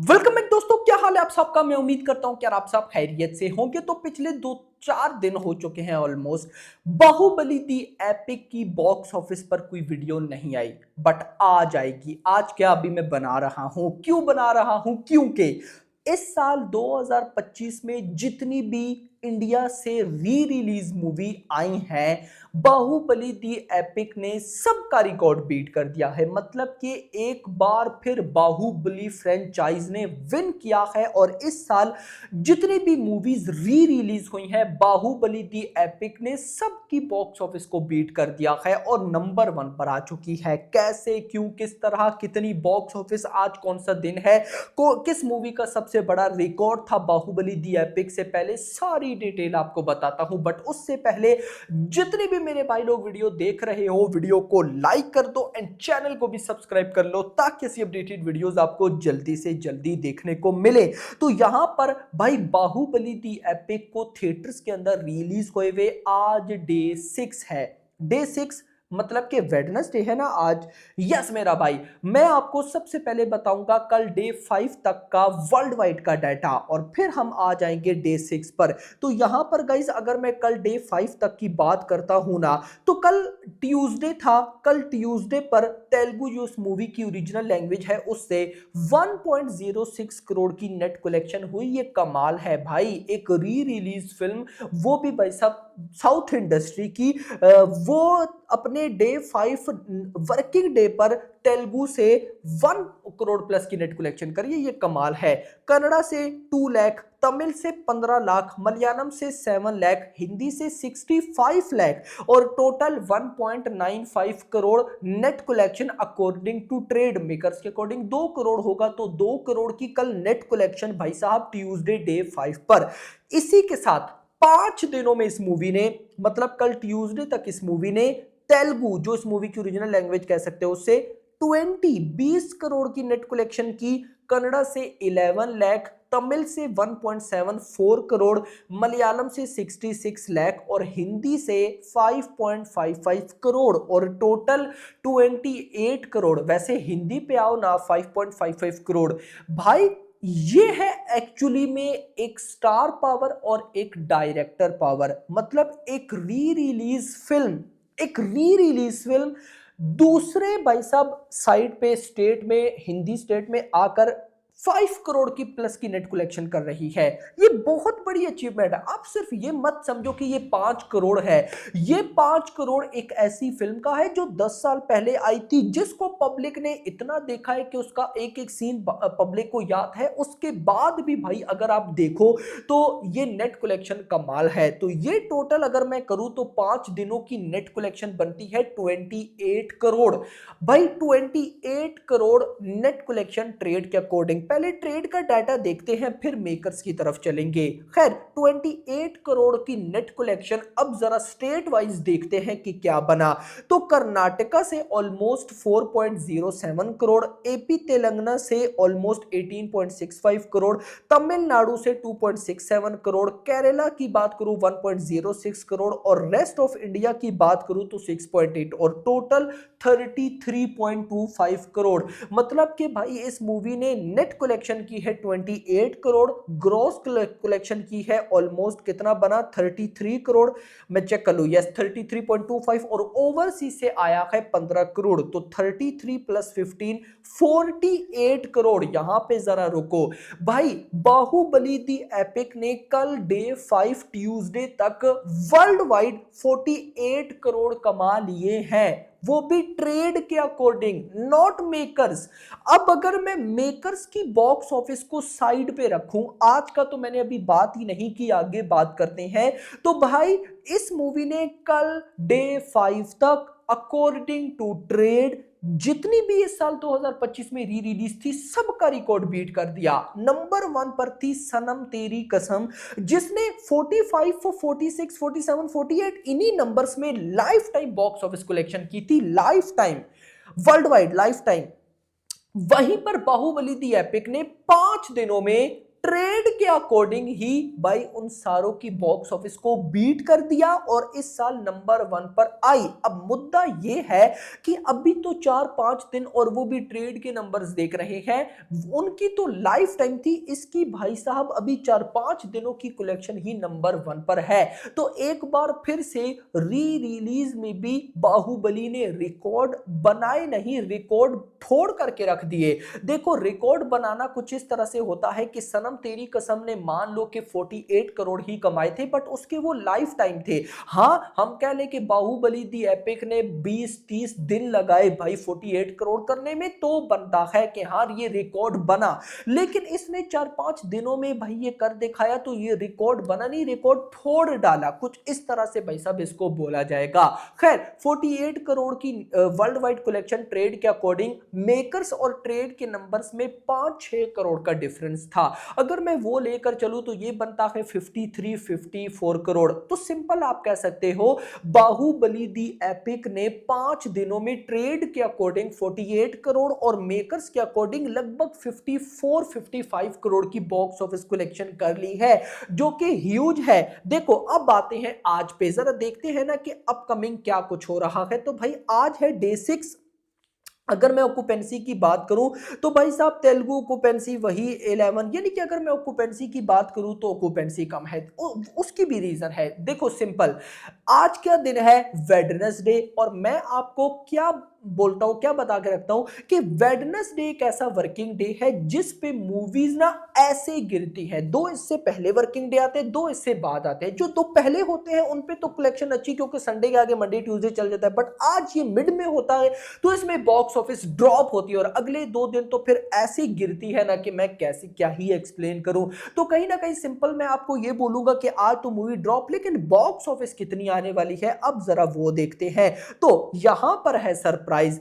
Welcome back दोस्तों, क्या हाल है आप सबका। मैं उम्मीद करता हूं कि यार आप सब खैरियत से होंगे। तो पिछले 2-4 दिन हो चुके हैं ऑलमोस्ट, बाहुबली दी एपिक की बॉक्स ऑफिस पर कोई वीडियो नहीं आई, बट आ जाएगी। आज क्या अभी मैं बना रहा हूं, क्यों बना रहा हूं, क्योंकि इस साल 2025 में जितनी भी इंडिया से री रिलीज मूवी आई हैं, बाहुबली दी एपिक ने सबका रिकॉर्ड बीट कर दिया है। मतलब कि एक बार फिर बाहुबली फ्रेंचाइज ने विन किया है और इस साल जितनी भी मूवीज री रिलीज हुई हैं, बाहुबली दी एपिक ने सबकी बॉक्स ऑफिस को बीट कर दिया है और नंबर 1 पर आ चुकी है। कैसे, क्यों, किस तरह, कितनी बॉक्स ऑफिस, आज कौन सा दिन है, किस मूवी का सबसे बड़ा रिकॉर्ड था बाहुबली दी एपिक से पहले सारी डिटेल आपको बताता हूं। बट उससे पहले जितने भी मेरे भाई लोग वीडियो देख रहे हो, वीडियो को लाइक कर दो एंड चैनल को भी सब्सक्राइब कर लो ताकि ऐसी अपडेटेड वीडियोस आपको जल्दी से जल्दी देखने को मिले। तो यहां पर भाई बाहुबली दी एपिक को थिएटर्स के अंदर रिलीज हुए हुए आज डे 6 है। डे 6 मतलब कि वेडनेसडे है ना आज। यस मेरा भाई, मैं आपको सबसे पहले बताऊंगा कल डे 5 तक का वर्ल्ड वाइड का डाटा और फिर हम आ जाएंगे डे 6 पर। तो यहां पर गाइस अगर मैं कल डे 5 तक की बात करता हूं ना, तो कल ट्यूसडे था। कल ट्यूसडे पर तेलुगु जो उस मूवी की ओरिजिनल लैंग्वेज है उससे 1.06 करोड़ की नेट कलेक्शन हुई। ये कमाल है भाई, एक री रिलीज फिल्म, वो भी भाई साहब साउथ इंडस्ट्री की। वो अपने डे 5 वर्किंग डे पर तेलुगु से 1 करोड़ प्लस की नेट कलेक्शन करिए, ये कमाल है। कन्नड़ा से 2 लाख, तमिल से 15 लाख, मलयालम से 7 लाख, हिंदी से 65 लाख और total 1.95 crore net collection according to trade makers के अकॉर्डिंग। 2 करोड़ होगा तो 2 करोड़ की कल नेट कलेक्शन भाई साहब ट्यूसडे डे 5 पर। इसी के साथ 5 दिनों में इस मूवी ने, मतलब कल ट्यूसडे तक इस मूवी ने तेलुगु जो इस मूवी की ओरिजिनल लैंग्वेज कह सकते हो उससे 20 करोड़ की नेट कलेक्शन की, कन्नड़ा से 11 लाख, तमिल से 1.74 करोड़, मलयालम से 66 लाख और हिंदी से 5.55 करोड़ और टोटल 28 करोड़। वैसे हिंदी पे आओ ना, 5.55 करोड़। भाई ये है एक्चुअली में एक स्टार पावर और एक डायरेक्टर पावर। मतलब एक री रिलीज फिल्म, एक री रिलीज फिल्म दूसरे भाई साहब साइड पे स्टेट में, हिंदी स्टेट में आकर 5 करोड़ की प्लस की नेट कलेक्शन कर रही है। ये बहुत बड़ी अचीवमेंट है। आप सिर्फ ये मत समझो कि ये 5 करोड़ है। ये 5 करोड़ एक ऐसी फिल्म का है जो 10 साल पहले आई थी, जिसको पब्लिक ने इतना देखा है कि उसका एक एक सीन पब्लिक को याद है। उसके बाद भी भाई अगर आप देखो तो ये नेट कलेक्शन कमाल है। तो ये टोटल अगर मैं करूं तो 5 दिनों की नेट कलेक्शन बनती है 28 करोड़। भाई 28 करोड़ नेट कलेक्शन ट्रेड के अकॉर्डिंग। पहले ट्रेड का डाटा देखते हैं फिर मेकर्स की तरफ चलेंगे। खैर 28 करोड़ की नेट कलेक्शन। अब जरा स्टेट वाइज देखते हैं कि क्या बना। तो कर्नाटका से ऑलमोस्ट 4.07 करोड़, एपी तेलंगाना से ऑलमोस्ट 18.65 करोड़, तमिलनाडु से 2.67 करोड़, केरला की बात करूं 1.06 करोड़ और रेस्ट ऑफ इंडिया की बात करूं तो 6.8 और टोटल 33.25 करोड़। मतलब कि भाई इस मूवी ने नेट कलेक्शन की है 28 करोड़, ग्रॉस कलेक्शन की है ऑलमोस्ट कितना बना 33 करोड़। मैं चेक कर लूं, यस 33.25 और ओवरसीज से आया है 15 करोड़। तो 33 प्लस 15 48 करोड़। यहां पे जरा रुको भाई, बाहुबली दी एपिक ने कल डे 5 ट्यूसडे तक वर्ल्ड वाइड 48 करोड़ कमा लिए हैं, वो भी ट्रेड के अकॉर्डिंग, नॉट मेकर्स। अब अगर मैं मेकर्स की बॉक्स ऑफिस को साइड पे रखूं, आज का तो मैंने अभी बात ही नहीं की, आगे बात करते हैं। तो भाई इस मूवी ने कल डे 5 तक अकॉर्डिंग टू ट्रेड जितनी भी इस साल 2025 में री रिलीज थी सबका रिकॉर्ड बीट कर दिया। नंबर 1 पर थी सनम तेरी कसम, जिसने 45, 46, 47, 48 इन्हीं नंबर्स में life time box office collection की थी, life time, world wide life time. वहीं पर बाहुबली दी एपिक ने 5 दिनों में ट्रेड के अकॉर्डिंग ही भाई उन सारों की बॉक्स ऑफिस को बीट कर दिया और इस साल नंबर 1 पर आई। अब मुद्दा यह है कि अभी तो 4-5 दिन और वो भी ट्रेड के नंबर्स देख रहे हैं, उनकी तो लाइफ टाइम थी, इसकी भाई साहब अभी 4-5 दिनों की कलेक्शन ही नंबर 1 पर है। तो एक बार फिर से री रिलीज में भी बाहुबली ने रिकॉर्ड बनाए, नहीं रिकॉर्ड तोड़ करके रख दिए। देखो रिकॉर्ड बनाना कुछ इस तरह से होता है कि सनम तेरी कसम ने मान लो कि 48 करोड़ ही कमाए थे, बट उसके वो लाइफ टाइम थे। हाँ हम कह लें कि बाहुबली दी एपिक ने 20-30 दिन लगाए भाई 48 करोड़ करने में, तो बनता है कि हाँ ये रिकॉर्ड बना। लेकिन इसने 4-5 दिनों में भाई ये कर दिखाया, तो ये रिकॉर्ड बना नहीं, रिकॉर्ड तोड़ डाला, कुछ इस तरह से भाई साहब इसको बोला जाएगा। खैर 48 करोड़ की वर्ल्ड वाइड कलेक्शन ट्रेड के अकॉर्डिंग, मेकर्स और ट्रेड के नंबर्स में 5-6 करोड़ का डिफरेंस था। अगर मैं वो लेकर चलूं तो ये बनता है 53-54 करोड़। तो सिंपल आप कह सकते हो बाहुबली दी एपिक ने 5 दिनों में ट्रेड के अकॉर्डिंग 48 करोड़ और मेकर्स के अकॉर्डिंग लगभग 54-55 करोड़ की बॉक्स ऑफिस कलेक्शन कर ली है, जो कि ह्यूज है। देखो अब आते हैं आज पे, जरा देखते हैं ना कि अपकमिंग क्या कुछ हो रहा है। तो भाई आज है डे 6। अगर मैं ऑक्यूपेंसी की बात करूं तो भाई साहब तेलुगु ऑक्यूपेंसी वही 11, यानी कि अगर मैं ऑक्यूपेंसी की बात करूं तो ऑक्यूपेंसी कम है। उसकी भी रीजन है, देखो सिंपल, आज क्या दिन है, वेडनेसडे, और मैं आपको क्या बोलता हूं, क्या बता के रखता हूं कि वेडनेसडे एक ऐसा वर्किंग डे है जिस पे मूवीज ना ऐसे गिरती है। 2 इससे पहले वर्किंग डे आते हैं, 2 इससे बाद आते हैं। जो 2 पहले होते हैं उन पे तो कलेक्शन अच्छी, क्योंकि संडे के आगे मंडे ट्यूसडे चल जाता है, बट आज ये मिड में होता है तो इसमें बॉक्स ऑफिस ड्रॉप होती है, और अगले 2 दिन तो फिर ऐसी गिरती है ना कि मैं कैसे क्या ही एक्सप्लेन करूं। तो कहीं ना कहीं सिंपल मैं आपको ये बोलूंगा कि आज तो मूवी ड्रॉप, लेकिन बॉक्स ऑफिस कितनी आने वाली है अब जरा वो देखते हैं। तो यहां पर है सरप्राइज,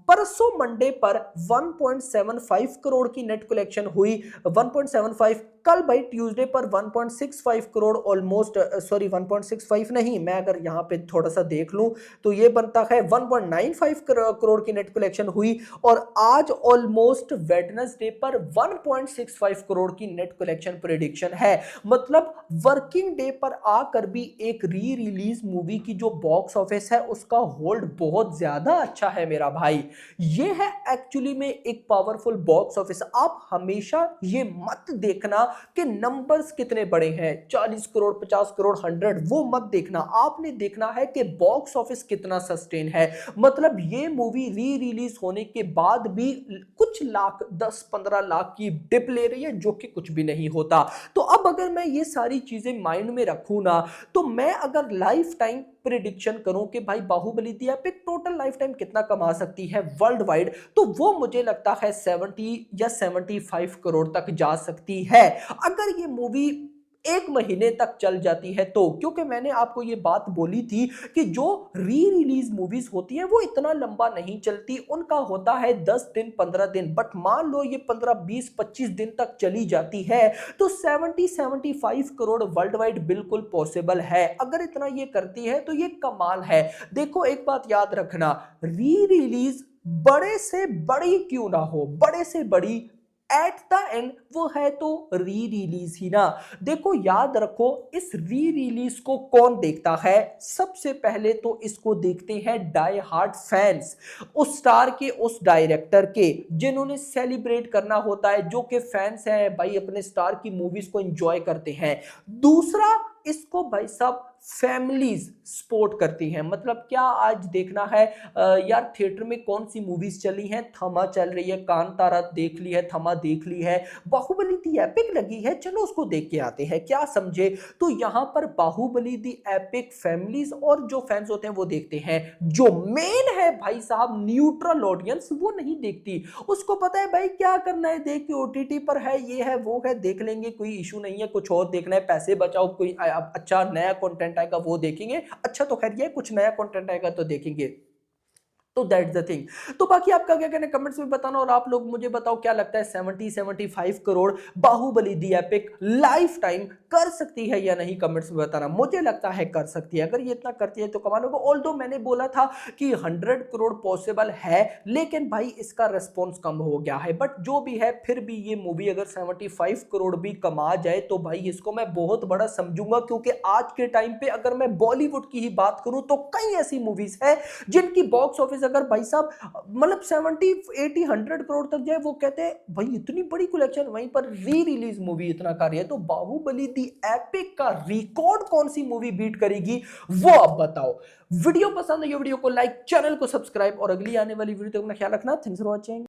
परसों मंडे पर 1.75 करोड़ की नेट कलेक्शन हुई, 1.75। कल भाई ट्यूसडे पर 1.65 करोड़ ऑलमोस्ट, सॉरी 1.65 नहीं, मैं अगर यहां पे थोड़ा सा देख लूं तो ये बनता है 1.95 करोड़ की नेट कलेक्शन हुई, और आज ऑलमोस्ट वेडनेसडे पर 1.65 करोड़ की नेट कलेक्शन प्रेडिक्शन है। मतलब वर्किंग डे पर आकर भी एक री रिलीज मूवी की जो बॉक्स ऑफिस है उसका होल्ड बहुत ज्यादा अच्छा है मेरा भाई। ये है एक्चुअली में एक पावरफुल बॉक्स ऑफिस। आप हमेशा ये मत देखना कि नंबर्स कितने बड़े हैं, 40 करोड़ 50 करोड़ 100, वो मत देखना। आपने देखना है कि बॉक्स ऑफिस कितना सस्टेन है। मतलब ये मूवी री रिलीज होने के बाद भी कुछ लाख 10-15 लाख की डिप ले रही है, जो कि कुछ भी नहीं होता। तो अब अगर मैं ये सारी चीजें माइंड में रखूं ना, तो मैं अगर लाइफ टाइम प्रिडिक्शन करूं कि भाई बाहुबली दी एपिक टोटल लाइफ टाइम कितना कमा सकती है वर्ल्ड वाइड, तो वो मुझे लगता है 70 या 75 करोड़ तक जा सकती है, अगर ये मूवी 1 महीने तक चल जाती है तो। क्योंकि मैंने आपको ये बात बोली थी कि जो री रिलीज मूवीज होती है वो इतना लंबा नहीं चलती, उनका होता है 10 दिन 15 दिन, बट मान लो ये 15-20-25 दिन तक चली जाती है, तो 70-75 करोड़ वर्ल्ड वाइड बिल्कुल पॉसिबल है। अगर इतना ये करती है तो ये कमाल है। देखो एक बात याद रखना, री रिलीज बड़े से बड़ी क्यों ना हो, बड़े से बड़ी, एट द एंड वो है तो री रिलीज ही ना। देखो याद रखो, इस री रिलीज को कौन देखता है, सबसे पहले तो इसको देखते हैं डाई हार्ड फैंस, उस स्टार के, उस डायरेक्टर के, जिन्होंने सेलिब्रेट करना होता है, जो कि फैंस हैं भाई, अपने स्टार की मूवीज को एंजॉय करते हैं। दूसरा, इसको भाई साहब फैमिलीज सपोर्ट करती हैं। मतलब क्या आज देखना है यार थिएटर में कौन सी मूवीज चली हैं, थमा चल रही है, कांतारा देख ली है, थमा देख ली है, बाहुबली दी एपिक लगी है, चलो उसको देख के आते हैं, क्या समझे। तो यहां पर बाहुबली दी एपिक फैमिलीज और जो फैंस होते हैं वो देखते हैं। जो मेन है भाई साहब न्यूट्रल ऑडियंस, वो नहीं देखती, उसको पता है भाई क्या करना है, देख के ओटीटी पर है, ये है वो है, देख लेंगे, कोई इशू नहीं है, कुछ और देखना है पैसे बचाओ, कोई अच्छा नया कंटेंट आएगा वो देखेंगे, अच्छा तो खैर ये कुछ नया कंटेंट आएगा तो देखेंगे। तो दैट्स द थिंग। तो बाकी आपका क्या कहना है कमेंट्स में बताना, और आप लोग मुझे बताओ क्या लगता है 70-75 करोड़ बाहुबली दी एपिक लाइफ टाइम कर सकती है या नहीं, कमेंट्स में बताना। मुझे लगता है कर सकती है, अगर ये इतना करती है तो कमाल होगा। ऑल्दो मैंने बोला था कि 100 करोड़ पॉसिबल है, लेकिन भाई इसका रेस्पॉन्स कम हो गया है, बट जो भी है फिर भी ये मूवी अगर 75 करोड़ भी कमा जाए तो भाई इसको मैं बहुत बड़ा समझूंगा, क्योंकि आज के टाइम पे अगर मैं बॉलीवुड की ही बात करूं तो कई ऐसी मूवीज है जिनकी बॉक्स ऑफिस अगर भाई साहब मतलब 70-80-100 करोड़ तक जाए, वो कहते हैं भाई इतनी बड़ी कलेक्शन, वहीं पर री रिलीज मूवी इतना कर रही है, तो बाहुबली दी एपिक का रिकॉर्ड कौन सी मूवी बीट करेगी वो आप बताओ। वीडियो पसंद है, ये वीडियो को लाइक, चैनल को सब्सक्राइब, और अगली आने वाली वीडियो तक अपना ख्याल रखना। Thanks for watching.